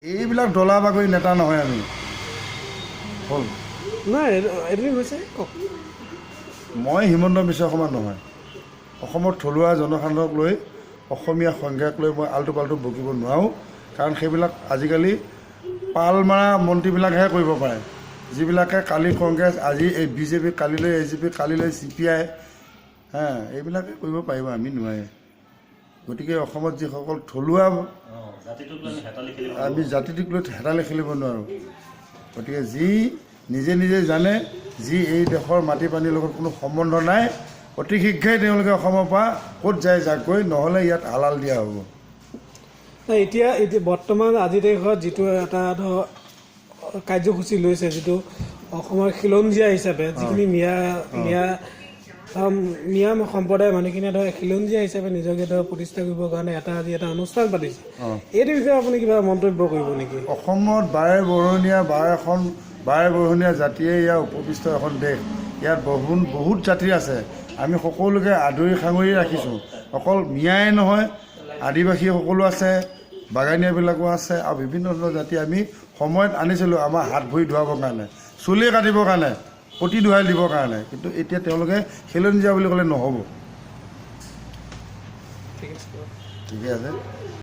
এইবিলাক দলা বাগৰি নেতা নহয় আমি হ'ল নাই এদিন হৈছে কওক মই হিমন্ত বিশ্ব শৰ্মা নহয় অসমৰ থলুৱা জনসাধাৰণক লৈ অসমীয়া সংঘাক লৈ মই আল্টু পাল্টু বকিব নোৱাৰোঁ কাৰণ সেইবিলাক আজিকালি পাল মৰা মন্ত্ৰীবিলাকহে কৰিব পাৰে যিবিলাকে কালি কংগ্ৰেছ আজি এই বিজেপি কালিলৈ AGP কালিলৈ CPI এইবিলাকে কৰিব পাৰিব আমি নোৱাৰে গতিকে অসমত যিসকল থলুৱা আমি জাতিটোক লৈ হেতালি খেলিব নোৱাৰোঁ গতিকে যি নিজে নিজে জানে যি এই দেশৰ মাটি পানীৰ লগত কোনো সম্বন্ধ নাই অতি শীঘ্ৰেই তেওঁলোকে অসমৰ পৰা ক'ত যায় যাকগৈ নহ'লে ইয়াত হালাল দিয়া হ'ব এতিয়া বৰ্তমান আজিৰ তাৰিখত যিটো এটা ধৰ কাৰ্যসূচী লৈছে যিটো অসমৰ খিলঞ্জীয়া হিচাপে যিখিনি মিয়া সম্প্ৰদায়ৰ মানুহখিনিয়ে ধৰ খিলঞ্জীয়া হিচাপে নিজকে ধৰ প্ৰতিষ্ঠা কৰিবৰ কাৰণে আজি এটা অনুষ্ঠান পাতিছে এইটো বিষয়ে আপুনি কিবা মন্তব্য কৰিব নেকি অসমত বাৰে বৰণীয়া জাতিয়ে ইয়াৰ উপবিষ্ট এখন দেশ ইয়াত বহুত জাতি আছে আমি সকলোকে আদৰি সাঙুৰি ৰাখিছোঁ অকল মিয়াই নহয় আদিবাসী সকলো আছে বাগানীয়াবিলাকো আছে আৰু বিভিন্ন ধৰণৰ জাতি আমি সময়ত আনিছিলোঁ আমাৰ হাত ভৰি ধুৱাবৰ কাৰণে চুলি কাটিবৰ কাৰণে পতি ধুৱাই দিবৰ কাৰণে কিন্তু এতিয়া তেওঁলোকে খিলঞ্জীয়া বুলি ক'লে নহ'ব ঠিকে আছে